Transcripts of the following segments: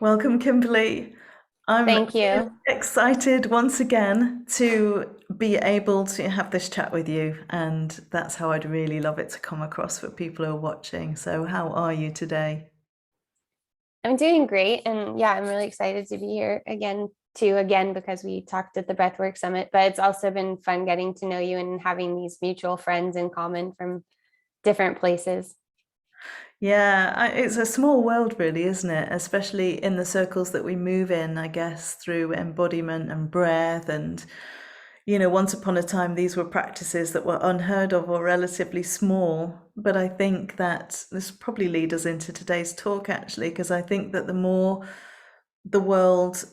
Welcome, Kimberly. I'm Thank really you. excited once again to be able to have this chat with you, and that's how I'd really love it to come across for people who are watching. So, how are you today? I'm doing great. And yeah, I'm really excited to be here again, too, again, because we talked at the Breathwork Summit. But it's also been fun getting to know you and having these mutual friends in common from different places. Yeah, it's a small world, really, isn't it? Especially in the circles that we move in, I guess, through embodiment and breath. And, once upon a time, these were practices that were unheard of or relatively small. But I think that this probably leads us into today's talk, actually, because I think that the more the world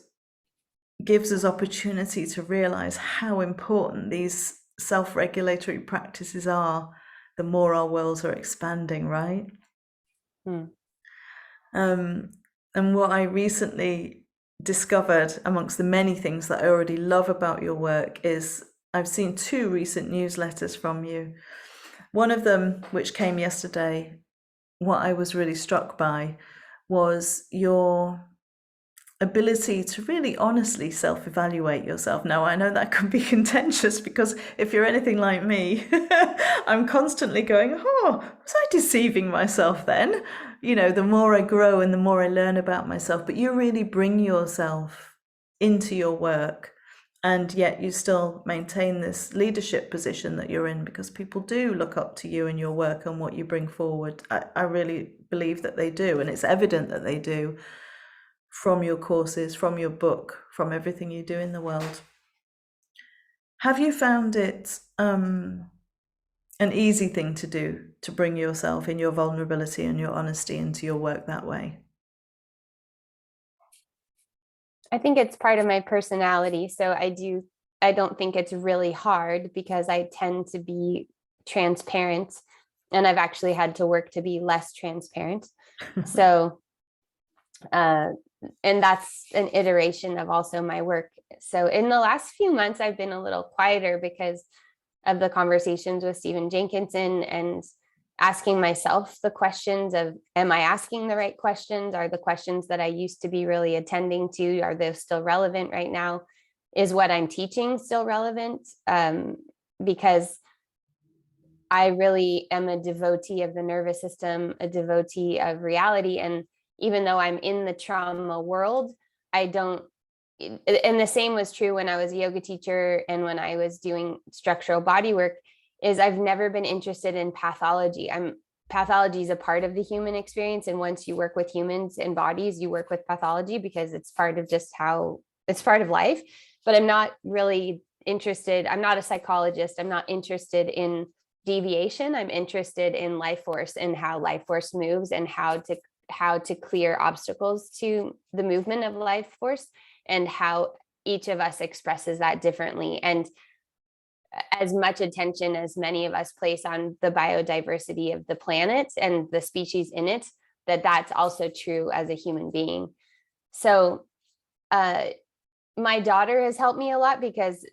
gives us opportunity to realize how important these self-regulatory practices are, the more our worlds are expanding, right? Hmm. Um, and what I recently discovered, amongst the many things that I already love about your work, is I've seen two recent newsletters from you. One of them, which came yesterday, what I was really struck by was your ability to really honestly self-evaluate yourself. Now, I know that can be contentious because if you're anything like me, I'm constantly going, oh, was I deceiving myself then? The more I grow and the more I learn about myself, but you really bring yourself into your work, and yet you still maintain this leadership position that you're in because people do look up to you and your work and what you bring forward. I really believe that they do, and it's evident that they do from your courses, from your book, from everything you do in the world. Have you found it an easy thing to do to bring yourself in your vulnerability and your honesty into your work that way? I think it's part of my personality. So I don't think it's really hard because I tend to be transparent and I've actually had to work to be less transparent. So, uh, and that's an iteration of also my work. So in the last few months, I've been a little quieter because of the conversations with Stephen Jenkinson and asking myself the questions of, am I asking the right questions? Are the questions that I used to be really attending to, are those still relevant right now? Is what I'm teaching still relevant? Because I really am a devotee of the nervous system, a devotee of reality. And even though I'm in the trauma world, I don't, and the same was true when I was a yoga teacher and when I was doing structural body work, is I've never been interested in pathology. Pathology is a part of the human experience. And once you work with humans and bodies, you work with pathology because it's part of just how it's part of life. But I'm not really interested. I'm not a psychologist. I'm not interested in deviation. I'm interested in life force and how life force moves and how to clear obstacles to the movement of life force and how each of us expresses that differently. And as much attention as many of us place on the biodiversity of the planet and the species in it, that's also true as a human being. So my daughter has helped me a lot because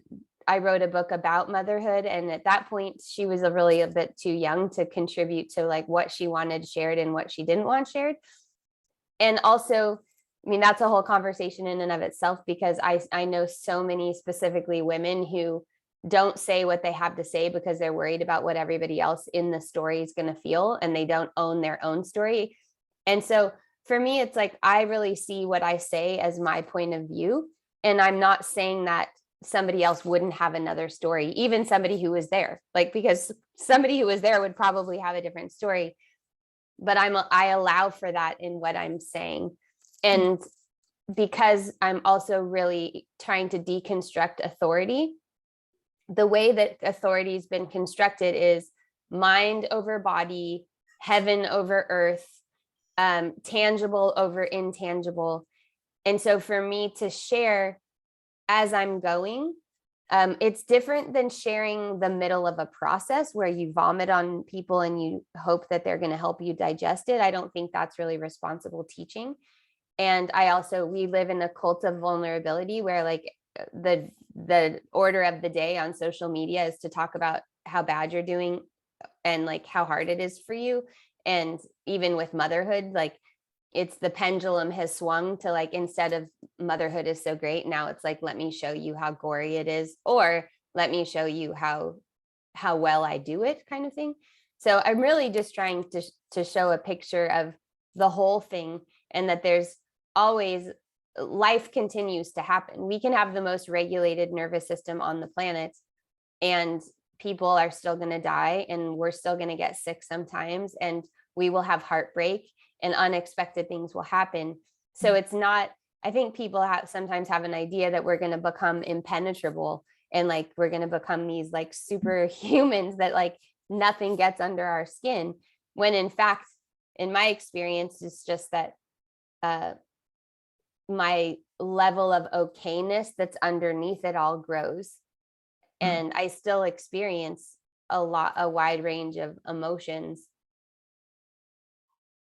I wrote a book about motherhood. And at that point, she was really a bit too young to contribute to like what she wanted shared and what she didn't want shared. And also, I mean, that's a whole conversation in and of itself, because I know so many specifically women who don't say what they have to say because they're worried about what everybody else in the story is going to feel, and they don't own their own story. And so for me, it's like, I really see what I say as my point of view. And I'm not saying that somebody else wouldn't have another story, even somebody who was there, like, because somebody who was there would probably have a different story. But I allow for that in what I'm saying. And because I'm also really trying to deconstruct authority, the way that authority has been constructed is mind over body, heaven over earth, tangible over intangible. And so for me to share as I'm going, it's different than sharing the middle of a process where you vomit on people and you hope that they're going to help you digest it. I don't think that's really responsible teaching. And we live in a cult of vulnerability where, like, the order of the day on social media is to talk about how bad you're doing and like how hard it is for you. And even with motherhood, like, it's the pendulum has swung to like, instead of motherhood is so great, now it's like, let me show you how gory it is, or let me show you how well I do it, kind of thing. So I'm really just trying to show a picture of the whole thing, and that there's always, life continues to happen. We can have the most regulated nervous system on the planet, and people are still going to die, and we're still going to get sick sometimes, and we will have heartbreak, and unexpected things will happen. So it's not, I think people sometimes have an idea that we're going to become impenetrable, and like we're going to become these like superhumans that like nothing gets under our skin, when in fact, in my experience, it's just that my level of okayness that's underneath it all grows, and I still experience a wide range of emotions,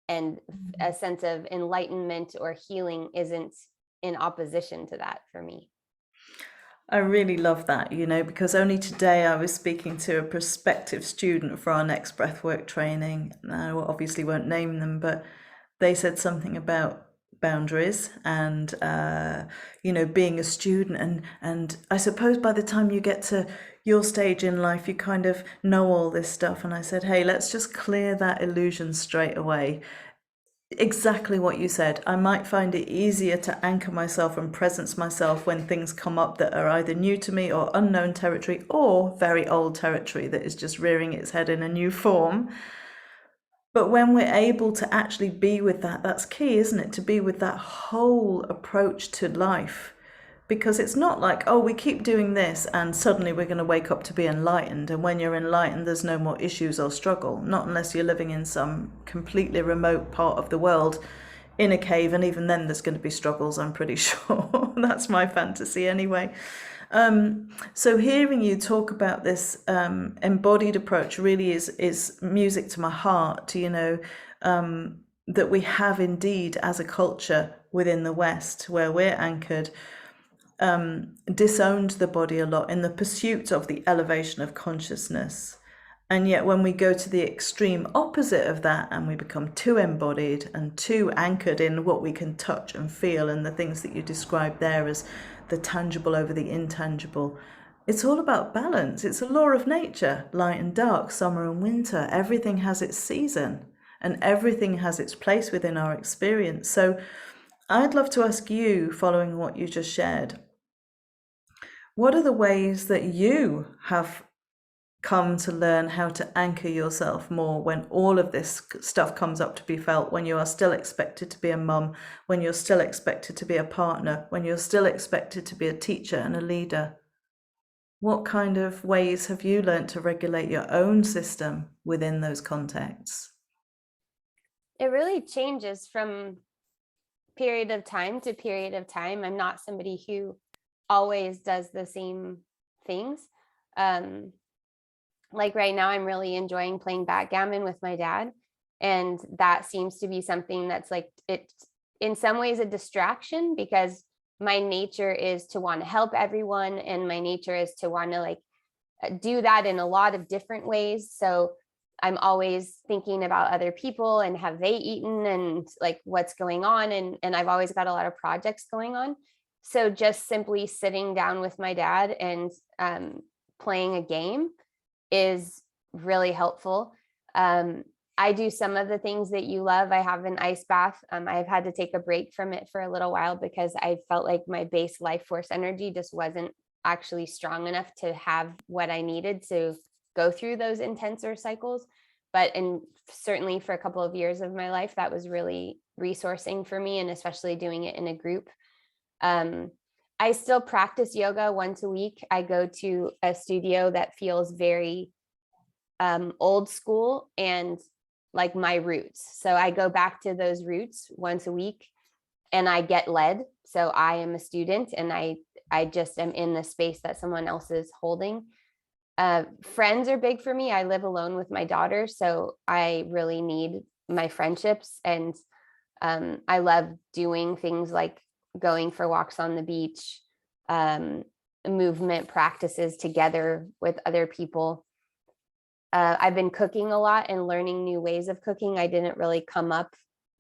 and a sense of enlightenment or healing isn't in opposition to that for me. I really love that, because only today I was speaking to a prospective student for our next breathwork training. I obviously won't name them, but they said something about boundaries and, being a student. And I suppose by the time you get to your stage in life, you kind of know all this stuff. And I said, hey, let's just clear that illusion straight away. Exactly what you said. I might find it easier to anchor myself and presence myself when things come up that are either new to me or unknown territory, or very old territory that is just rearing its head in a new form. But when we're able to actually be with that, that's key, isn't it? To be with that whole approach to life. Because it's not like, oh, we keep doing this and suddenly we're going to wake up to be enlightened. And when you're enlightened, there's no more issues or struggle. Not unless you're living in some completely remote part of the world in a cave. And even then there's going to be struggles, I'm pretty sure. That's my fantasy anyway. So hearing you talk about this embodied approach really is music to my heart, that we have indeed as a culture within the West where we're anchored, disowned the body a lot in the pursuit of the elevation of consciousness. And yet when we go to the extreme opposite of that and we become too embodied and too anchored in what we can touch and feel, and the things that you described there as the tangible over the intangible, it's all about balance. It's a law of nature, light and dark, summer and winter. Everything has its season and everything has its place within our experience. So I'd love to ask you, following what you just shared, what are the ways that you have come to learn how to anchor yourself more when all of this stuff comes up to be felt, when you are still expected to be a mum, when you're still expected to be a partner, when you're still expected to be a teacher and a leader? What kind of ways have you learned to regulate your own system within those contexts? It really changes from period of time to period of time. I'm not somebody who always does the same things. Like right now, I'm really enjoying playing backgammon with my dad. And that seems to be something that's like, it's in some ways a distraction, because my nature is to want to help everyone. And my nature is to want to like do that in a lot of different ways. So I'm always thinking about other people and have they eaten and like what's going on. And I've always got a lot of projects going on. So just simply sitting down with my dad and playing a game is really helpful. I do some of the things that you love. I have an ice bath. I've had to take a break from it for a little while because I felt like my base life force energy just wasn't actually strong enough to have what I needed to go through those intenser cycles. But certainly for a couple of years of my life, that was really resourcing for me, and especially doing it in a group. I still practice yoga once a week. I go to a studio that feels very old school and like my roots. So I go back to those roots once a week and I get led. So I am a student and I just am in the space that someone else is holding. Friends are big for me. I live alone with my daughter, so I really need my friendships. And I love doing things like going for walks on the beach, movement practices together with other people. I've been cooking a lot and learning new ways of cooking. I didn't really come up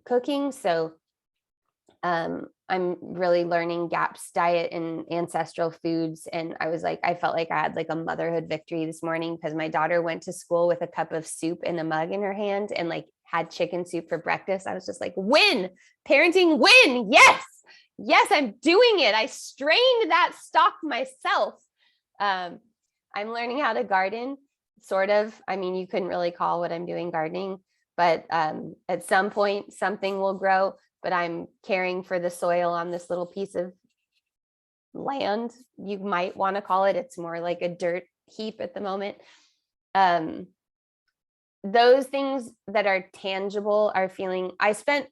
cooking. So I'm really learning GAPS diet and ancestral foods. And I felt like I had like a motherhood victory this morning because my daughter went to school with a cup of soup and a mug in her hand and like had chicken soup for breakfast. I was just like, win, parenting, win. Yes. Yes, I'm doing it. I strained that stock myself. I'm learning how to garden, sort of. I mean, you couldn't really call what I'm doing gardening, but at some point something will grow. But I'm caring for the soil on this little piece of land, you might want to call it. It's more like a dirt heap at the moment. Those things that are tangible are feeling, I spent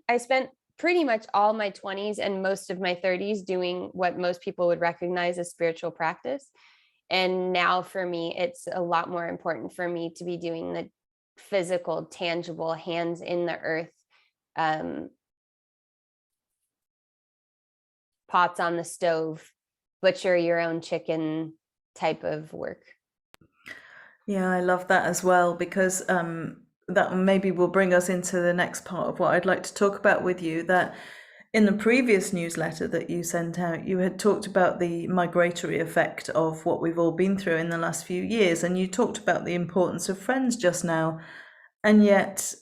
pretty much all my 20s and most of my 30s doing what most people would recognize as spiritual practice. And now for me, it's a lot more important for me to be doing the physical, tangible, hands in the earth, pots on the stove, butcher your own chicken type of work. Yeah, I love that as well, because that maybe will bring us into the next part of what I'd like to talk about with you. That in the previous newsletter that you sent out, you had talked about the migratory effect of what we've all been through in the last few years, and you talked about the importance of friends just now. And yet,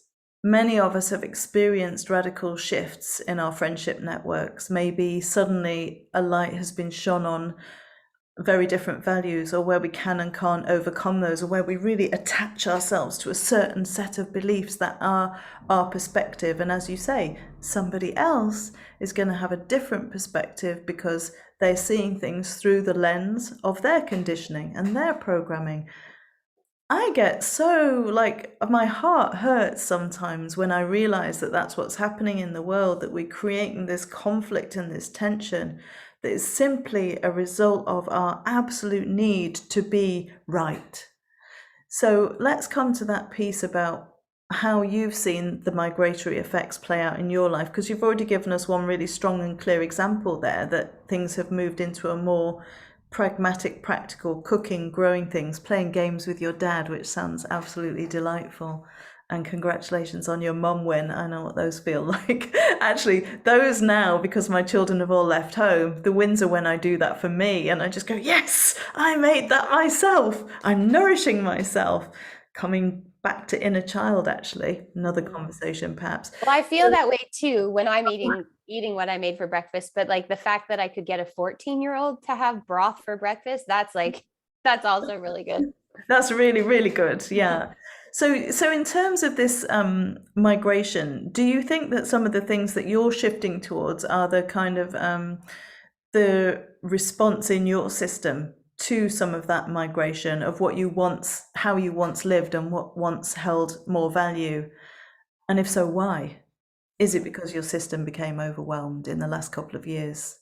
many of us have experienced radical shifts in our friendship networks. Maybe suddenly a light has been shone on very different values, or where we can and can't overcome those, or where we really attach ourselves to a certain set of beliefs that are our perspective. And as you say, somebody else is going to have a different perspective because they're seeing things through the lens of their conditioning and their programming. I get so, like, my heart hurts sometimes when I realize that that's what's happening in the world, that we're creating this conflict and this tension that is simply a result of our absolute need to be right. So let's come to that piece about how you've seen the migratory effects play out in your life, because you've already given us one really strong and clear example there, that things have moved into a more pragmatic, practical cooking, growing things, playing games with your dad, which sounds absolutely delightful. And congratulations on your mum win. I know what those feel like. Actually, those now, because my children have all left home, the wins are when I do that for me. And I just go, yes, I made that myself. I'm nourishing myself. Coming back to inner child, actually, another conversation perhaps. Well, I feel that way too when I'm eating what I made for breakfast, but like the fact that I could get a 14-year-old to have broth for breakfast, that's also really good. That's really, really good. Yeah. So in terms of this migration, do you think that some of the things that you're shifting towards are the kind of the response in your system to some of that migration of what you once, how you once lived and what once held more value? And if so, why? Is it because your system became overwhelmed in the last couple of years?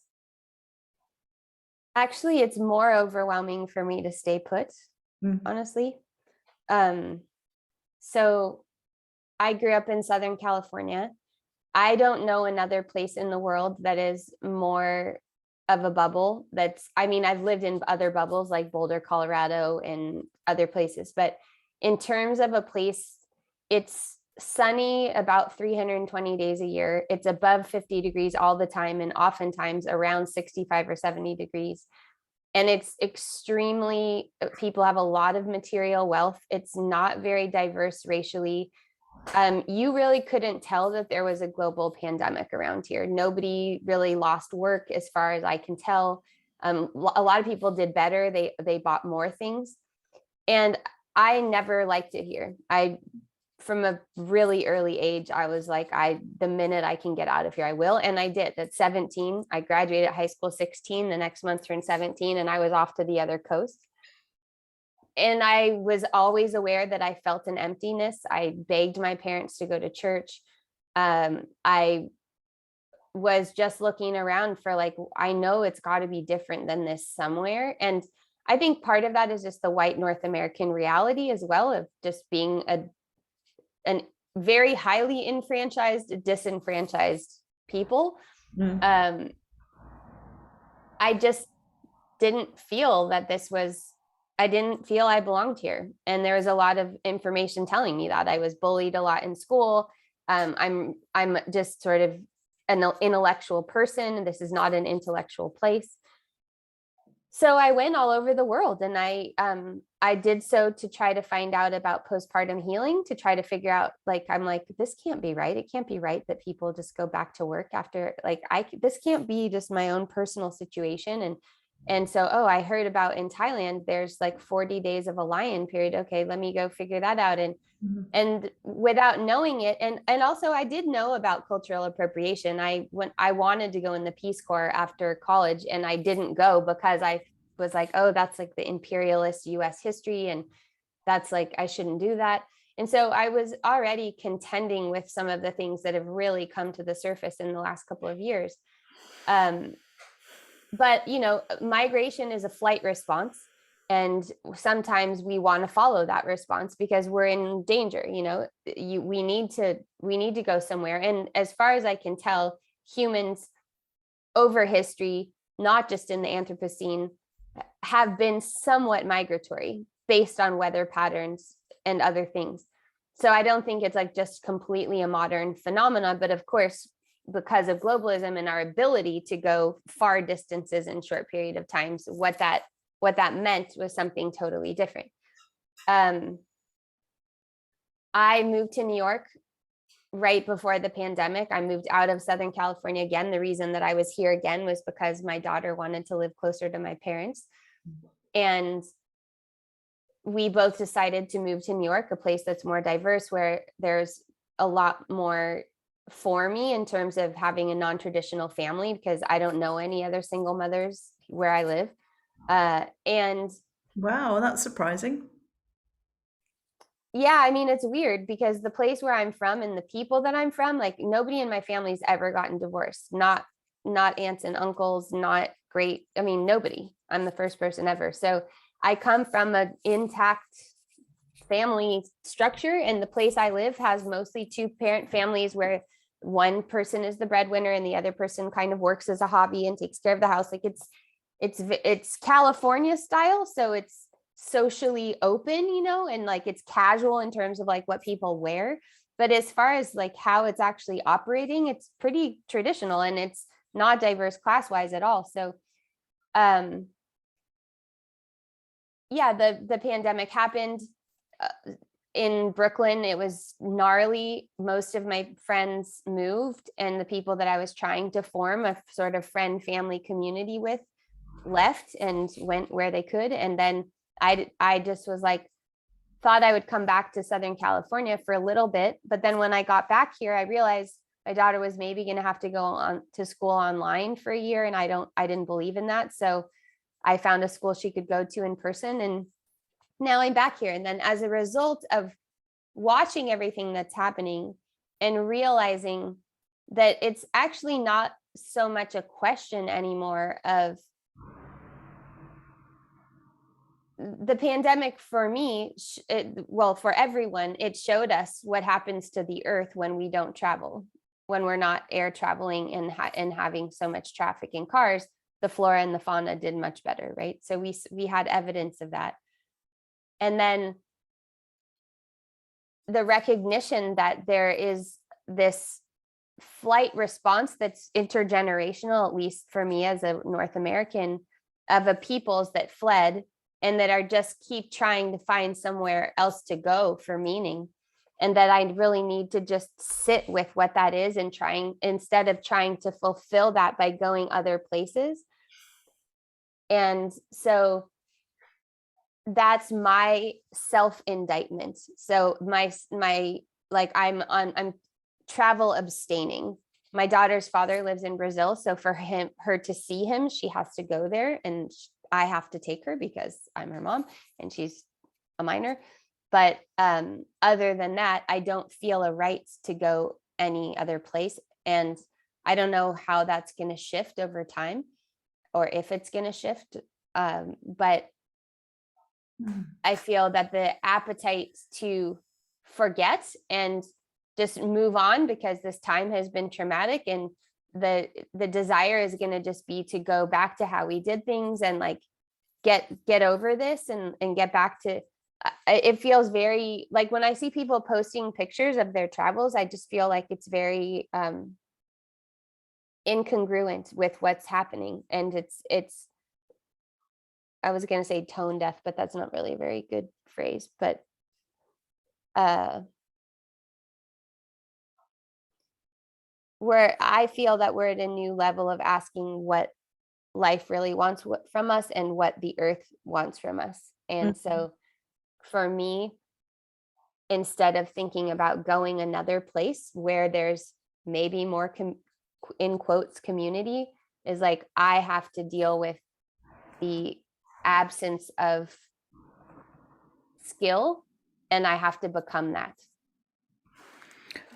Actually, it's more overwhelming for me to stay put, honestly. So I grew up in Southern California. I don't know another place in the world that is more of a bubble. I've lived in other bubbles like Boulder, Colorado, and other places, but in terms of a place, it's sunny about 320 days a year. It's above 50 degrees all the time, and oftentimes around 65 or 70 degrees. And it's people have a lot of material wealth. It's not very diverse racially. You really couldn't tell that there was a global pandemic around here. Nobody really lost work as far as I can tell. A lot of people did better. They bought more things. And I never liked it here. From a really early age, I was like, the minute I can get out of here, I will. And I did. At 17, I graduated high school 16, the next month turned 17, and I was off to the other coast. And I was always aware that I felt an emptiness. I begged my parents to go to church. I was just looking around for I know it's got to be different than this somewhere. And I think part of that is just the white North American reality as well, of just being an very highly enfranchised, disenfranchised people. I just didn't feel that I didn't feel I belonged here. And there was a lot of information telling me that. I was bullied a lot in school. I'm just sort of an intellectual person. This is not an intellectual place. So I went all over the world, and I did so to try to find out about postpartum healing, to try to figure out, like, I'm like, this can't be right. It can't be right that people just go back to work after, like, this can't be just my own personal situation. And so, oh, I heard about in Thailand, there's like 40 days of a lion period. Okay, let me go figure that out. And without knowing it, and also I did know about cultural appropriation. I wanted to go in the Peace Corps after college, and I didn't go because I was like, oh, that's like the imperialist US history, and that's like, I shouldn't do that. And so I was already contending with some of the things that have really come to the surface in the last couple of years. But migration is a flight response. And sometimes we want to follow that response because we're in danger. We need to go somewhere. And as far as I can tell, humans over history, not just in the Anthropocene, have been somewhat migratory based on weather patterns and other things. So I don't think it's like just completely a modern phenomenon, but of course, because of globalism and our ability to go far distances in short period of times, what that meant was something totally different. I moved to New York right before the pandemic. I moved out of Southern California again. The reason that I was here again was because my daughter wanted to live closer to my parents. And we both decided to move to New York, a place that's more diverse, where there's a lot more for me in terms of having a non-traditional family, because I don't know any other single mothers where I live. And wow, that's surprising. Yeah, I mean, it's weird because the place where I'm from and the people that I'm from, like, nobody in my family's ever gotten divorced. Not aunts and uncles, not great. I mean, nobody. I'm the first person ever. So I come from an intact family structure, and the place I live has mostly two parent families where one person is the breadwinner and the other person kind of works as a hobby and takes care of the house. Like, it's California style. So it's socially open, and like it's casual in terms of like what people wear. But as far as like how it's actually operating, it's pretty traditional, and it's not diverse class wise at all. So yeah, the pandemic happened in Brooklyn. It was gnarly. Most of my friends moved, and the people that I was trying to form a sort of friend family community with left and went where they could. And then I just was like, thought I would come back to Southern California for a little bit. But then when I got back here, I realized my daughter was maybe going to have to go on to school online for a year. And I didn't believe in that. So I found a school she could go to in person. And now I'm back here. And then as a result of watching everything that's happening and realizing that it's actually not so much a question anymore of the pandemic for me, for everyone, it showed us what happens to the earth when we don't travel, when we're not air traveling and having so much traffic in cars. The flora and the fauna did much better, right? So we had evidence of that. And then the recognition that there is this flight response that's intergenerational, at least for me as a North American, of a peoples that fled and that are just keep trying to find somewhere else to go for meaning. And that I really need to just sit with what that is and instead of trying to fulfill that by going other places. And so that's my self-indictment. So I'm travel abstaining. My daughter's father lives in Brazil. So for her to see him, she has to go there, and I have to take her because I'm her mom and she's a minor. But other than that, I don't feel a right to go any other place. And I don't know how that's going to shift over time or if it's going to shift. But I feel that the appetite to forget and just move on, because this time has been traumatic, and the desire is going to just be to go back to how we did things and like get over this and get back to it feels very like when I see people posting pictures of their travels, I just feel like it's very incongruent with what's happening. And it's I was going to say tone deaf, but that's not really a very good phrase, but where I feel that we're at a new level of asking what life really wants from us and what the earth wants from us. And so for me, instead of thinking about going another place where there's maybe more in quotes community, is like I have to deal with the absence of skill and I have to become that.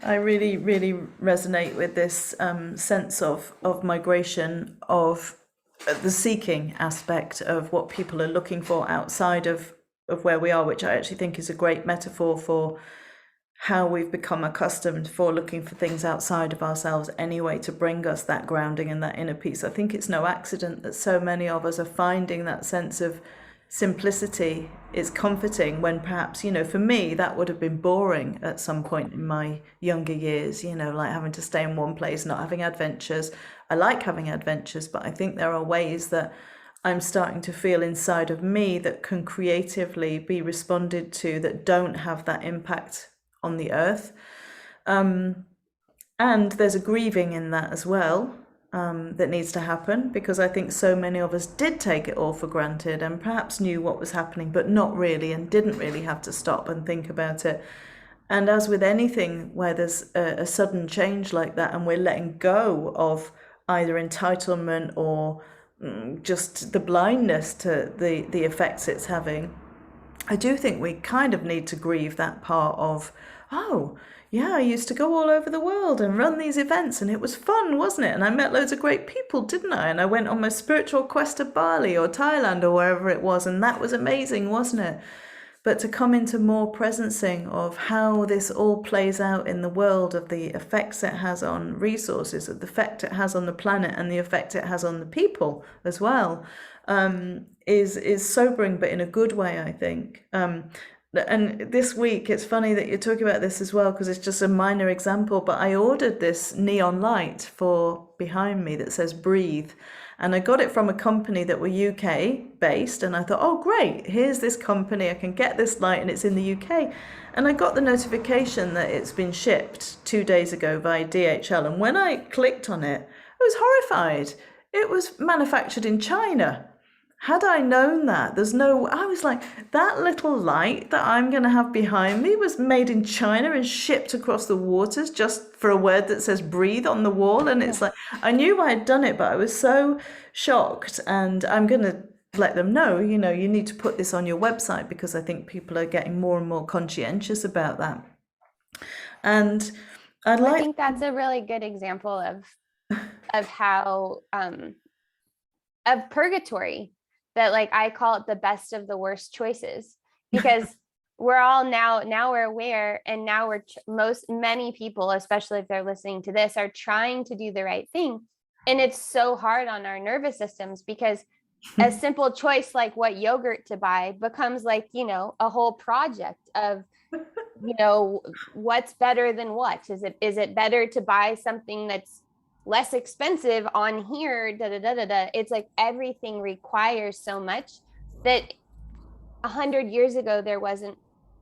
I really, really resonate with this sense of migration, of the seeking aspect of what people are looking for outside of where we are, which I actually think is a great metaphor for how we've become accustomed for looking for things outside of ourselves anyway to bring us that grounding and that inner peace. I think it's no accident that so many of us are finding that sense of simplicity is comforting when perhaps, you know, for me, that would have been boring at some point in my younger years, you know, like having to stay in one place, not having adventures. I like having adventures, but I think there are ways that I'm starting to feel inside of me that can creatively be responded to that don't have that impact on the earth. And there's a grieving in that as well. That needs to happen, because I think so many of us did take it all for granted and perhaps knew what was happening, but not really, and didn't really have to stop and think about it. And as with anything where there's a sudden change like that, and we're letting go of either entitlement or just the blindness to the effects it's having, I do think we kind of need to grieve that part of, oh, yeah, I used to go all over the world and run these events and it was fun, wasn't it? And I met loads of great people, didn't I? And I went on my spiritual quest to Bali or Thailand or wherever it was, and that was amazing, wasn't it? But to come into more presencing of how this all plays out in the world, of the effects it has on resources, of the effect it has on the planet and the effect it has on the people as well, is sobering, but in a good way, I think. And this week, it's funny that you're talking about this as well, because it's just a minor example, but I ordered this neon light for behind me that says breathe. And I got it from a company that were UK based. And I thought, oh, great, here's this company. I can get this light and it's in the UK. And I got the notification that it's been shipped 2 days ago via DHL. And when I clicked on it, I was horrified. It was manufactured in China. Had I known that, I was like, that little light that I'm going to have behind me was made in China and shipped across the waters just for a word that says breathe on the wall. And it's like, I knew I had done it, but I was so shocked. And I'm going to let them know, you know, you need to put this on your website, because I think people are getting more and more conscientious about that. And I think that's a really good example of how, of purgatory. That, like, I call it the best of the worst choices, because we're all now we're aware, and now many people, especially if they're listening to this, are trying to do the right thing. And it's so hard on our nervous systems, because a simple choice like what yogurt to buy becomes like, you know, a whole project of, you know, what's better than what. Is it better to buy something that's less expensive on here, It's like everything requires so much that 100 years ago there wasn't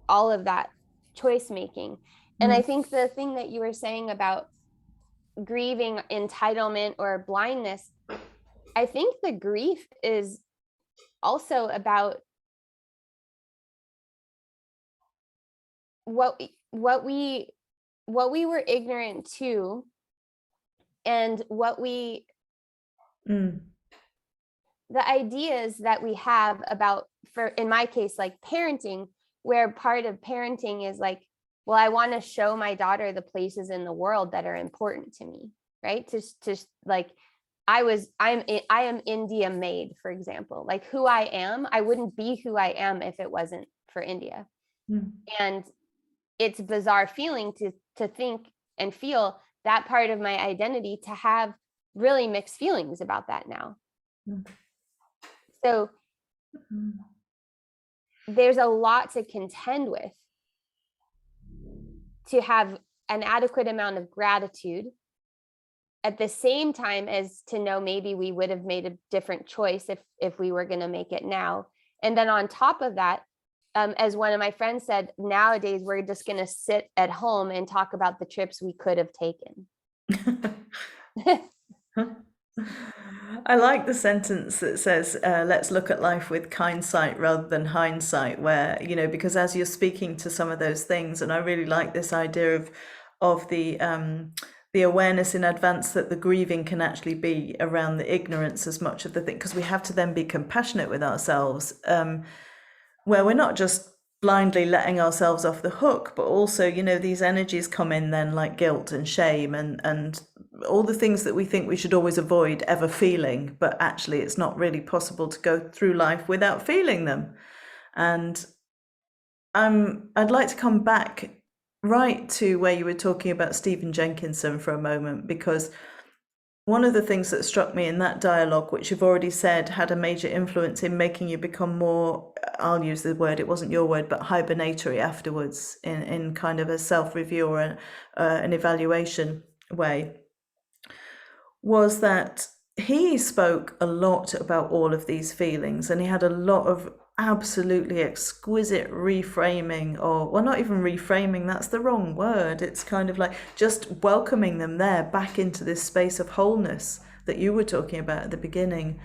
all of that choice making. And I think the thing that you were saying about grieving entitlement or blindness, I think the grief is also about what we were ignorant to, and the ideas that we have about, for in my case, like parenting, where part of parenting is like, well, I want to show my daughter the places in the world that are important to me, right? To like, I am India made, for example. Like, who I am, I wouldn't be who I am if it wasn't for India. And it's a bizarre feeling to think and feel that part of my identity, to have really mixed feelings about that now. So there's a lot to contend with to have an adequate amount of gratitude at the same time as to know maybe we would have made a different choice if we were going to make it now. And then on top of that, as one of my friends said, nowadays we're just going to sit at home and talk about the trips we could have taken. I like the sentence that says, let's look at life with kindsight rather than hindsight, where, you know, because as you're speaking to some of those things, and I really like this idea of the awareness in advance that the grieving can actually be around the ignorance as much of the thing, because we have to then be compassionate with ourselves, where we're not just blindly letting ourselves off the hook, but also, you know, these energies come in then like guilt and shame and all the things that we think we should always avoid ever feeling, but actually it's not really possible to go through life without feeling them. And I'd like to come back right to where you were talking about Stephen Jenkinson for a moment, because one of the things that struck me in that dialogue, which you've already said had a major influence in making you become more, I'll use the word, it wasn't your word, but hibernatory afterwards in kind of a self-review or an evaluation way, was that he spoke a lot about all of these feelings, and he had a lot of absolutely exquisite reframing, or, well, not even reframing, that's the wrong word. It's kind of like just welcoming them there back into this space of wholeness that you were talking about at the beginning.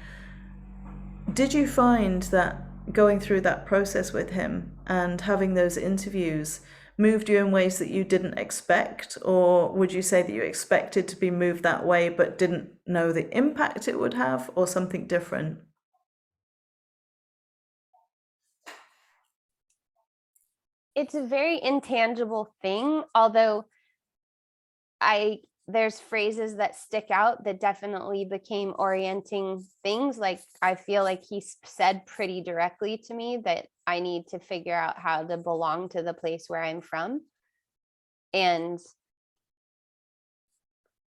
Did you find that going through that process with him and having those interviews moved you in ways that you didn't expect, or would you say that you expected to be moved that way but didn't know the impact it would have, or something different? It's a very intangible thing, although there's phrases that stick out that definitely became orienting things. Like, I feel like he said pretty directly to me that I need to figure out how to belong to the place where I'm from. And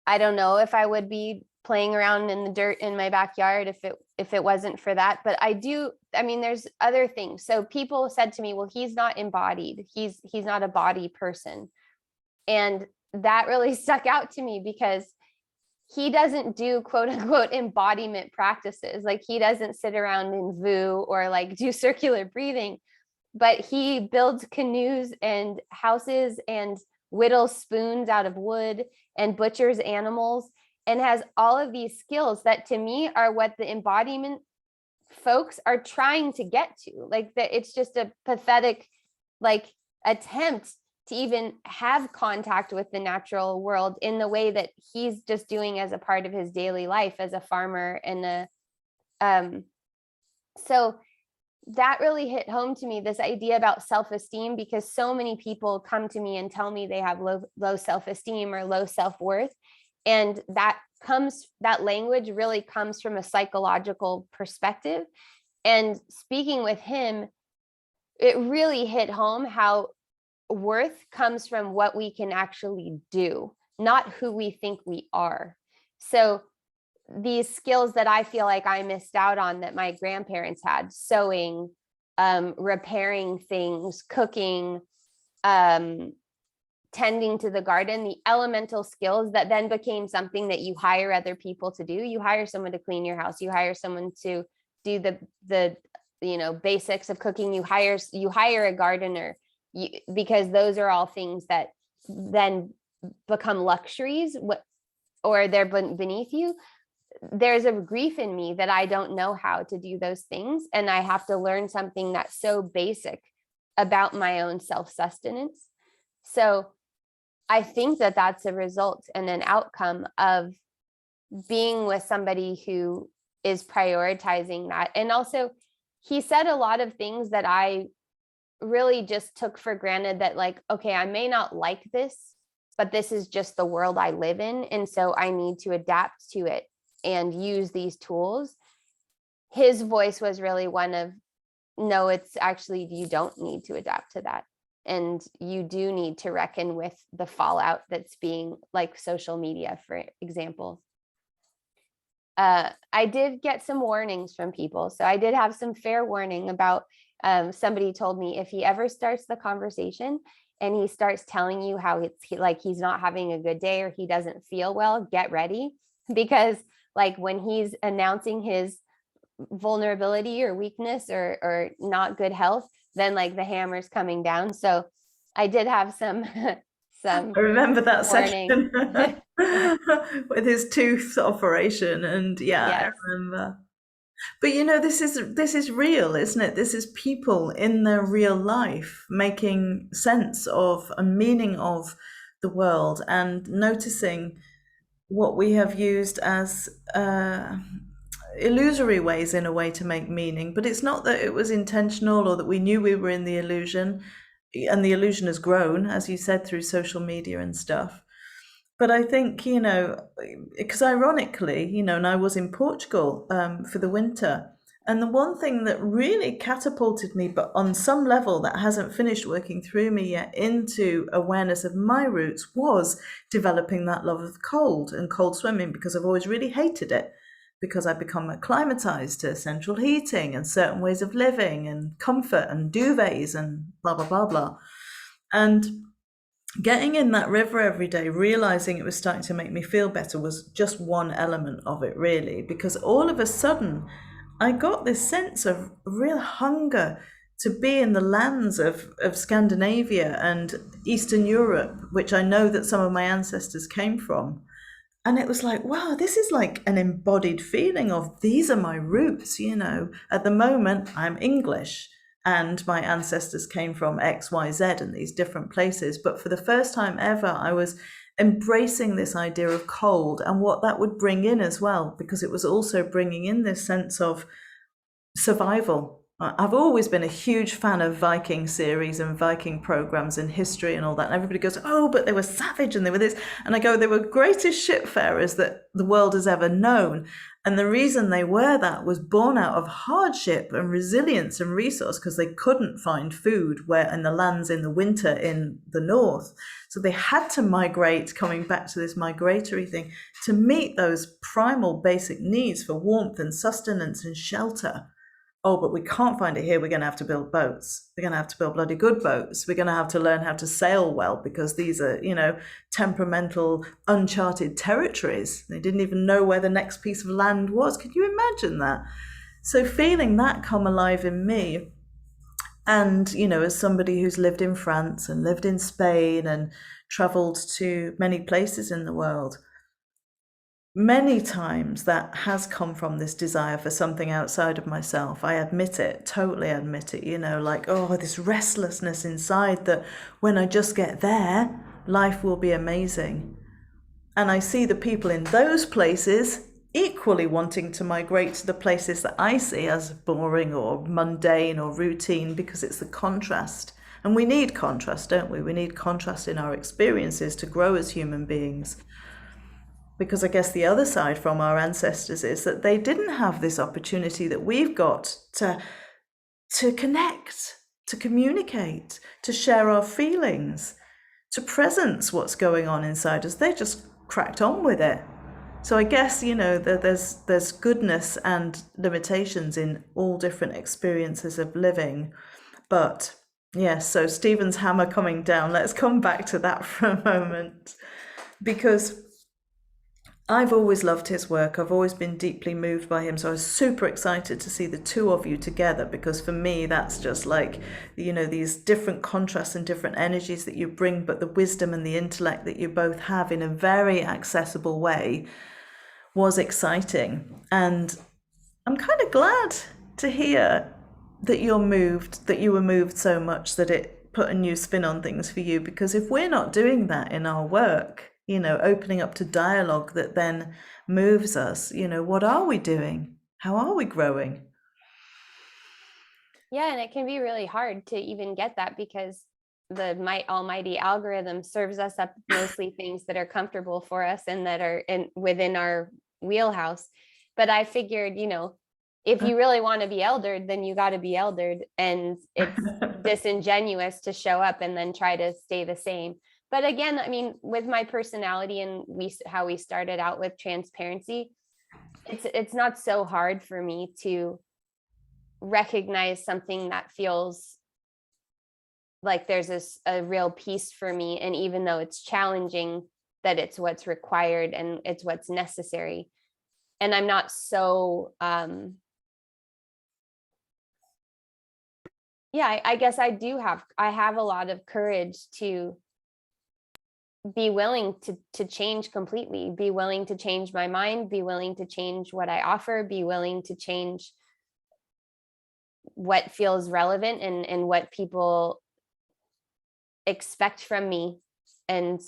I don't know if I would be playing around in the dirt in my backyard if it wasn't for that. But I mean, there's other things. So people said to me, well, he's not embodied. He's not a body person. And that really stuck out to me, because he doesn't do quote unquote embodiment practices. Like, he doesn't sit around in VU or like do circular breathing, but he builds canoes and houses and whittles spoons out of wood and butchers animals, and has all of these skills that to me are what the embodiment folks are trying to get to. Like, that it's just a pathetic like attempt to even have contact with the natural world in the way that he's just doing as a part of his daily life as a farmer. And so that really hit home to me, this idea about self-esteem, because so many people come to me and tell me they have low self-esteem or low self-worth. And that language really comes from a psychological perspective. And speaking with him, it really hit home how worth comes from what we can actually do, not who we think we are. So these skills that I feel like I missed out on that my grandparents had, sewing, repairing things, cooking, tending to the garden, the elemental skills that then became something that you hire other people to do. You hire someone to clean your house, you hire someone to do the basics of cooking, you hire a gardener, because those are all things that then become luxuries, or they're beneath you. There's a grief in me that I don't know how to do those things, and I have to learn something that's so basic about my own self-sustenance. So I think that that's a result and an outcome of being with somebody who is prioritizing that. And also, he said a lot of things that I really just took for granted, that like, okay, I may not like this, but this is just the world I live in, and so I need to adapt to it and use these tools. His voice was really one of, no, it's actually, you don't need to adapt to that. And you do need to reckon with the fallout that's being, like, social media, for example. I did get some warnings from people. So I did have some fair warning about Somebody told me if he ever starts the conversation and he starts telling you how like he's not having a good day or he doesn't feel well, get ready, because like when he's announcing his vulnerability or weakness or not good health, then like the hammer's coming down. So I did have some some I remember that warning. section with his tooth operation, and yeah, I Yes. remember. But this is real, isn't it? This is people in their real life making sense of and meaning of the world and noticing what we have used as illusory ways in a way to make meaning. But it's not that it was intentional or that we knew we were in the illusion, and the illusion has grown, as you said, through social media and stuff. But I think, because ironically, and I was in Portugal for the winter. And the one thing that really catapulted me, but on some level that hasn't finished working through me yet, into awareness of my roots, was developing that love of cold and cold swimming, because I've always really hated it, because I've become acclimatized to central heating and certain ways of living and comfort and duvets and blah, blah, blah, blah. And getting in that river every day, realizing it was starting to make me feel better, was just one element of it, really, because all of a sudden I got this sense of real hunger to be in the lands of Scandinavia and Eastern Europe, which I know that some of my ancestors came from. And it was like, wow, this is like an embodied feeling of these are my roots, At the moment, I'm English and my ancestors came from X, Y, Z and these different places. But for the first time ever, I was embracing this idea of cold and what that would bring in as well, because it was also bringing in this sense of survival. I've always been a huge fan of Viking series and Viking programs and history and all that. And everybody goes, oh, but they were savage and they were this. And I go, they were greatest shipfarers that the world has ever known. And the reason they were that was born out of hardship and resilience and resource, because they couldn't find food where in the lands in the winter in the north. So they had to migrate, coming back to this migratory thing, to meet those primal basic needs for warmth and sustenance and shelter. Oh, but we can't find it here. We're going to have to build boats. We're going to have to build bloody good boats. We're going to have to learn how to sail well, because these are, temperamental, uncharted territories. They didn't even know where the next piece of land was. Can you imagine that? So feeling that come alive in me, and, as somebody who's lived in France and lived in Spain and traveled to many places in the world, many times that has come from this desire for something outside of myself. I admit it, totally admit it, like, oh, this restlessness inside that when I just get there, life will be amazing. And I see the people in those places equally wanting to migrate to the places that I see as boring or mundane or routine, because it's the contrast. And we need contrast, don't we? We need contrast in our experiences to grow as human beings. Because I guess the other side from our ancestors is that they didn't have this opportunity that we've got to connect, to communicate, to share our feelings, to presence what's going on inside us. They just cracked on with it. So I guess, there's goodness and limitations in all different experiences of living. But yes, so Stephen's hammer coming down, let's come back to that for a moment, because I've always loved his work. I've always been deeply moved by him. So I was super excited to see the two of you together, because for me, that's just like, these different contrasts and different energies that you bring, but the wisdom and the intellect that you both have in a very accessible way was exciting. And I'm kind of glad to hear that you were moved so much that it put a new spin on things for you, because if we're not doing that in our work, opening up to dialogue that then moves us, what are we doing? How are we growing? Yeah, and it can be really hard to even get that, because the almighty algorithm serves us up mostly things that are comfortable for us and that are within our wheelhouse. But I figured, if you really want to be eldered, then you got to be eldered, and it's disingenuous to show up and then try to stay the same. But again, I mean, with my personality and how we started out with transparency, it's not so hard for me to recognize something that feels like there's a real piece for me. And even though it's challenging, that it's what's required and it's what's necessary. And I'm not so, yeah, I guess I have a lot of courage to be willing to change completely, be willing to change my mind, be willing to change what I offer, be willing to change what feels relevant and what people expect from me. And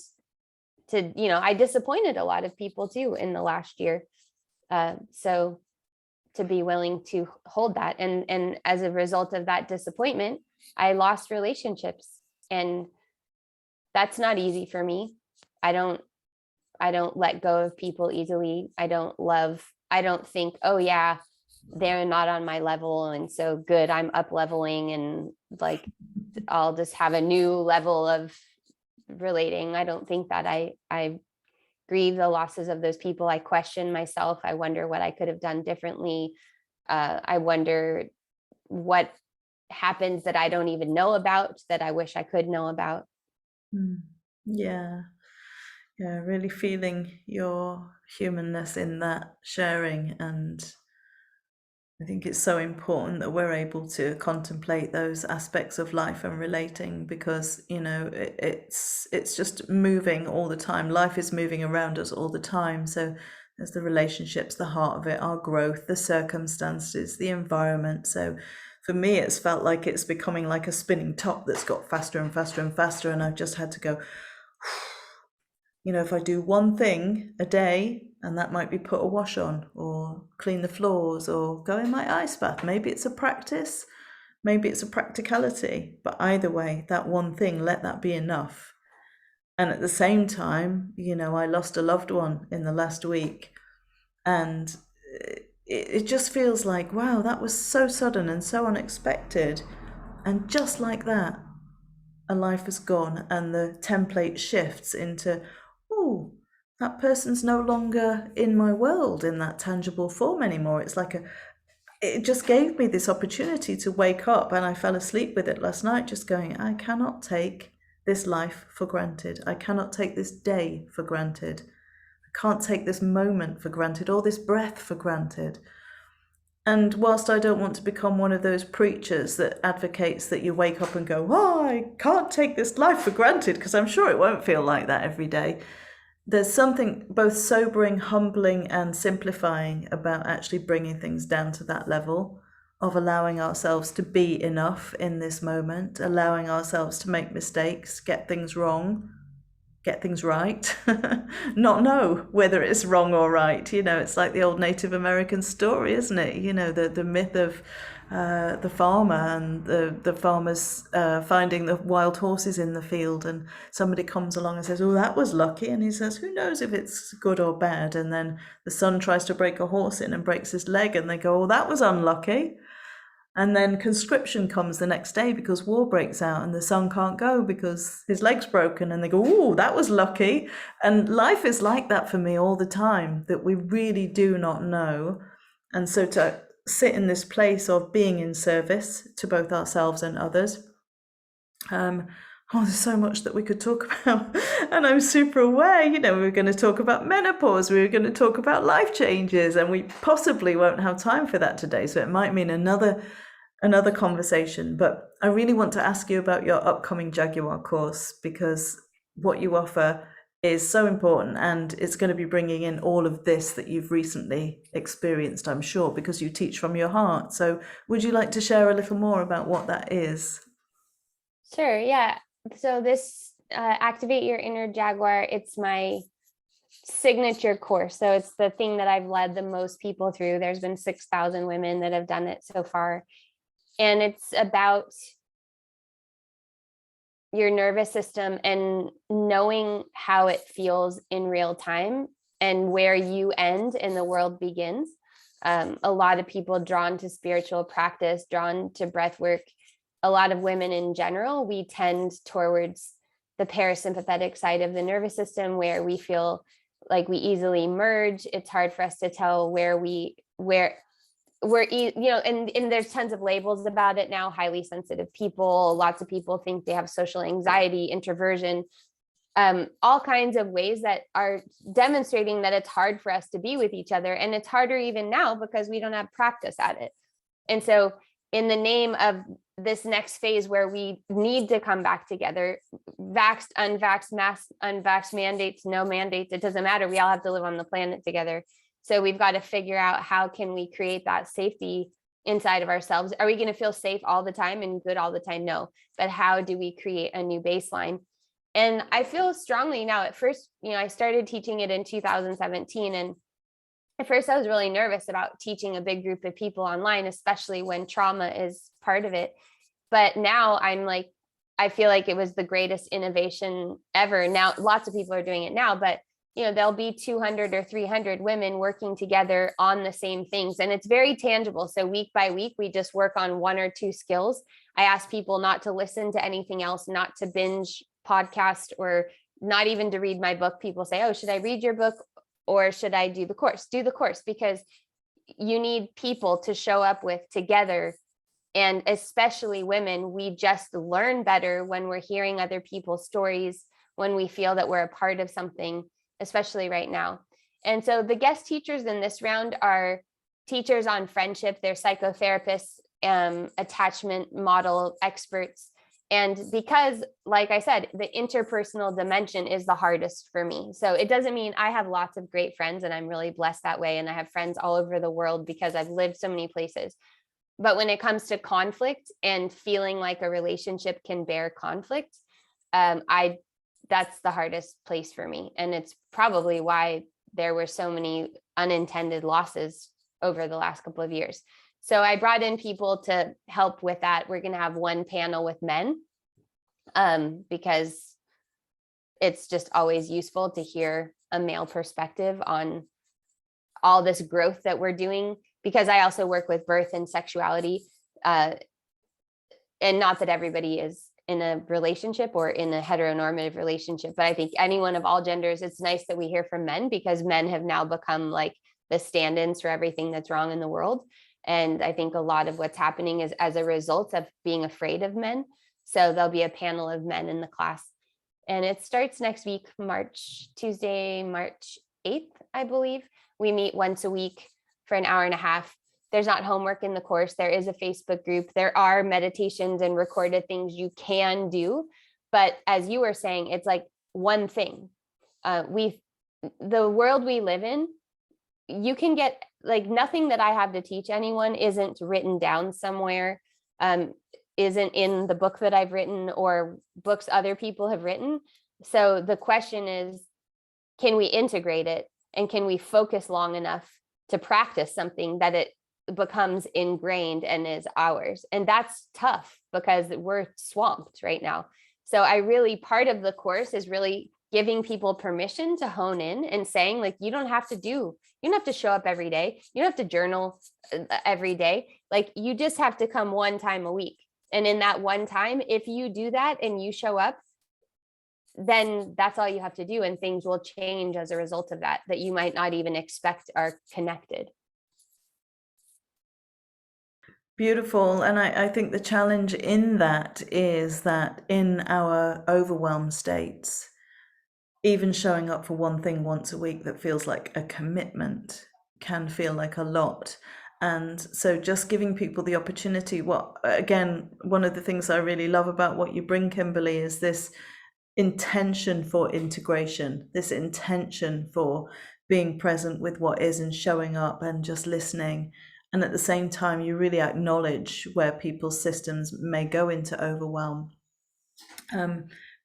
to, I disappointed a lot of people too in the last year. So to be willing to hold that. And as a result of that disappointment, I lost relationships, and that's not easy for me. I don't let go of people easily. I don't think, oh yeah, they're not on my level, and so good, I'm up leveling, and like I'll just have a new level of relating. I don't think that. I grieve the losses of those people. I question myself. I wonder what I could have done differently. I wonder what happens that I don't even know about, that I wish I could know about. Yeah. Yeah, really feeling your humanness in that sharing. And I think it's so important that we're able to contemplate those aspects of life and relating, because it's just moving all the time. Life is moving around us all the time. So there's the relationships, the heart of it, our growth, the circumstances, the environment. So for me, it's felt like it's becoming like a spinning top that's got faster and faster and faster, and I've just had to go, if I do one thing a day, and that might be put a wash on or clean the floors or go in my ice bath, maybe it's a practice, maybe it's a practicality, but either way, that one thing, let that be enough. And at the same time, I lost a loved one in the last week, and it just feels like, wow, that was so sudden and so unexpected. And just like that, a life has gone, and the template shifts into, oh, that person's no longer in my world in that tangible form anymore. It's like it just gave me this opportunity to wake up, and I fell asleep with it last night, just going, I cannot take this life for granted. I cannot take this day for granted. I can't take this moment for granted, or this breath for granted. And whilst I don't want to become one of those preachers that advocates that you wake up and go, oh, I can't take this life for granted, because I'm sure it won't feel like that every day, there's something both sobering, humbling, and simplifying about actually bringing things down to that level of allowing ourselves to be enough in this moment, allowing ourselves to make mistakes, get things wrong, get things right, not know whether it's wrong or right. It's like the old Native American story, isn't it? The myth of the farmer and the farmers finding the wild horses in the field, and somebody comes along and says, oh, that was lucky, and he says, who knows if it's good or bad? And then the son tries to break a horse in and breaks his leg, and they go, oh, that was unlucky. And then conscription comes the next day because war breaks out, and the son can't go because his leg's broken, and they go, oh, that was lucky. And life is like that for me all the time, that we really do not know. And so to sit in this place of being in service to both ourselves and others, there's so much that we could talk about. And I'm super aware, we were going to talk about menopause, we were going to talk about life changes, and we possibly won't have time for that today. So it might mean another conversation. But I really want to ask you about your upcoming Jaguar course, because what you offer is so important, and it's going to be bringing in all of this that you've recently experienced, I'm sure, because you teach from your heart. So would you like to share a little more about what that is? Sure, yeah. So this Activate Your Inner Jaguar, it's my signature course. So it's the thing that I've led the most people through. There's been 6,000 women that have done it so far. And it's about your nervous system and knowing how it feels in real time and where you end and the world begins. A lot of people drawn to spiritual practice, drawn to breath work, a lot of women in general, we tend towards the parasympathetic side of the nervous system, where we feel like we easily merge. It's hard for us to tell where and there's tons of labels about it now: highly sensitive people, lots of people think they have social anxiety, introversion, all kinds of ways that are demonstrating that it's hard for us to be with each other. And it's harder even now because we don't have practice at it. And so in the name of this next phase where we need to come back together, vaxxed, unvaxxed, mask, unvaxxed, mandates, no mandates, it doesn't matter. We all have to live on the planet together. So we've got to figure out, how can we create that safety inside of ourselves? Are we going to feel safe all the time and good all the time? No. But how do we create a new baseline? And I feel strongly now. At first, I started teaching it in 2017. And at first I was really nervous about teaching a big group of people online, especially when trauma is part of it. But now I feel like it was the greatest innovation ever. Now, lots of people are doing it now, but there'll be 200 or 300 women working together on the same things. And it's very tangible. So week by week, we just work on 1 or 2 skills. I ask people not to listen to anything else, not to binge podcast, or not even to read my book. People say, oh, should I read your book or should I do the course? Do the course, because you need people to show up with together. And especially women, we just learn better when we're hearing other people's stories, when we feel that we're a part of something, especially right now. And so the guest teachers in this round are teachers on friendship. They're psychotherapists, attachment model experts. And because, like I said, the interpersonal dimension is the hardest for me. So it doesn't mean I have lots of great friends, and I'm really blessed that way. And I have friends all over the world because I've lived so many places. But when it comes to conflict and feeling like a relationship can bear conflict, that's the hardest place for me. And it's probably why there were so many unintended losses over the last couple of years. So I brought in people to help with that. We're going to have one panel with men, because it's just always useful to hear a male perspective on all this growth that we're doing, because I also work with birth and sexuality. And not that everybody is in a relationship or in a heteronormative relationship, but I think anyone of all genders, it's nice that we hear from men, because men have now become like the stand-ins for everything that's wrong in the world. And I think a lot of what's happening is as a result of being afraid of men. So there'll be a panel of men in the class. And it starts next week, Tuesday, March 8th, I believe. We meet once a week for an hour and a half. There's not homework in the course. There is a Facebook group. There are meditations and recorded things you can do. But as you were saying, it's like one thing. The world we live in, you can get like nothing that I have to teach anyone isn't written down somewhere, isn't in the book that I've written or books other people have written. So the question is, can we integrate it? And can we focus long enough to practice something that it becomes ingrained and is ours? And that's tough because we're swamped right now. So part of the course is really giving people permission to hone in and saying, like, you don't have to show up every day. You don't have to journal every day. Like, you just have to come one time a week. And in that one time, if you do that and you show up, then that's all you have to do. And things will change as a result of that you might not even expect are connected. Beautiful. And I think the challenge in that is that in our overwhelmed states, even showing up for one thing once a week that feels like a commitment can feel like a lot. And so just giving people the opportunity, again, one of the things I really love about what you bring, Kimberly, is this intention for integration, this intention for being present with what is and showing up and just listening. And at the same time, you really acknowledge where people's systems may go into overwhelm.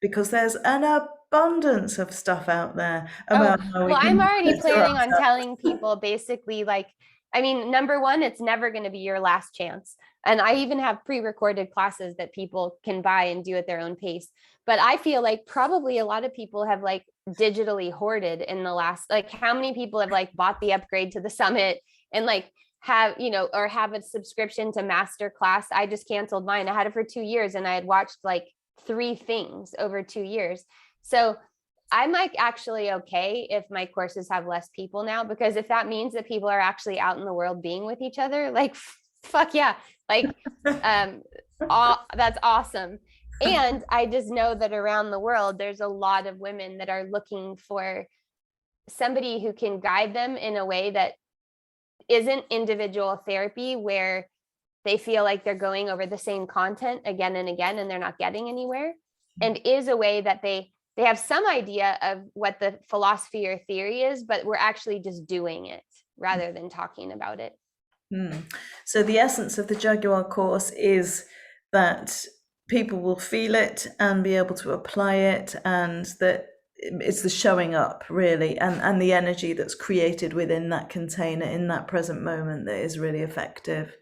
Because there's an abundance of stuff out there about how I'm already planning on telling people basically, like, I mean, number one, it's never going to be your last chance. And I even have pre-recorded classes that people can buy and do at their own pace. But I feel like probably a lot of people have like digitally hoarded in the last, like, how many people have like bought the upgrade to the summit and like have a subscription to master class. I just canceled mine. I had it for 2 years and I had watched like 3 things over 2 years. So I'm like actually okay if my courses have less people now, because if that means that people are actually out in the world being with each other, like fuck yeah, like that's awesome. And I just know that around the world there's a lot of women that are looking for somebody who can guide them in a way that isn't individual therapy, where they feel like they're going over the same content again and again and they're not getting anywhere, and is a way that they have some idea of what the philosophy or theory is, but we're actually just doing it rather than talking about it. So the essence of the Jaguar course is that people will feel it and be able to apply it, and that it's the showing up really, and the energy that's created within that container in that present moment that is really effective.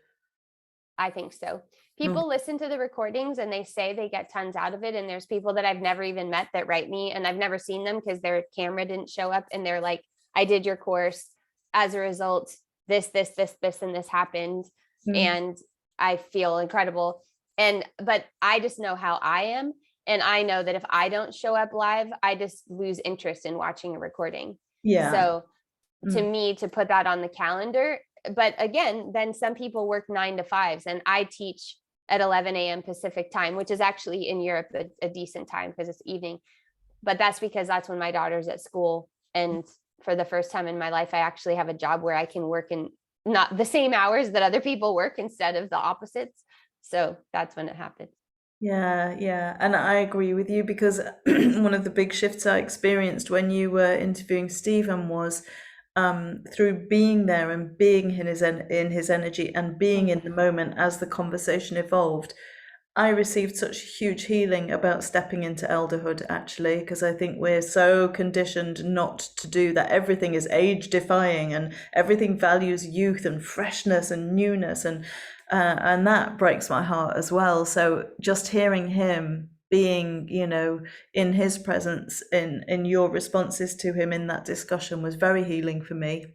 I think so. People listen to the recordings and they say they get tons out of it. And there's people that I've never even met that write me, and I've never seen them because their camera didn't show up. And they're like, I did your course. As a result, this, and this happened. And I feel incredible. But I just know how I am. And I know that if I don't show up live, I just lose interest in watching a recording. Yeah. So to me, to put that on the calendar, but again, then some people work 9 to 5s, and I teach at 11 a.m. Pacific time, which is actually in Europe a decent time because it's evening. But that's because that's when my daughter's at school. And for the first time in my life, I actually have a job where I can work in not the same hours that other people work instead of the opposites. So that's when it happened. Yeah. And I agree with you, because one of the big shifts I experienced when you were interviewing Stephen was through being there and being in his energy and being in the moment as the conversation evolved. I received such huge healing about stepping into elderhood, actually, because I think we're so conditioned not to do that. Everything is age defying and everything values youth and freshness and newness, and that breaks my heart as well. So just hearing him being, in his presence, in your responses to him in that discussion was very healing for me.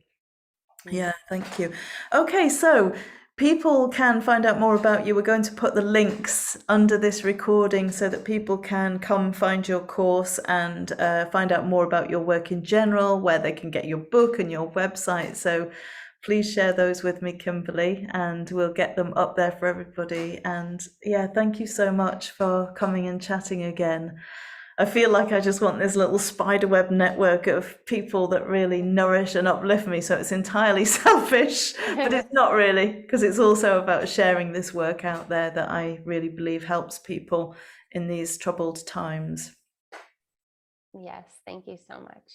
Yeah, thank you. Okay, so people can find out more about you. We're going to put the links under this recording so that people can come find your course and find out more about your work in general, where they can get your book and your website. So please share those with me, Kimberly, and we'll get them up there for everybody. And yeah, thank you so much for coming and chatting again. I feel like I just want this little spiderweb network of people that really nourish and uplift me. So it's entirely selfish, but it's not really, because it's also about sharing this work out there that I really believe helps people in these troubled times. Yes, thank you so much.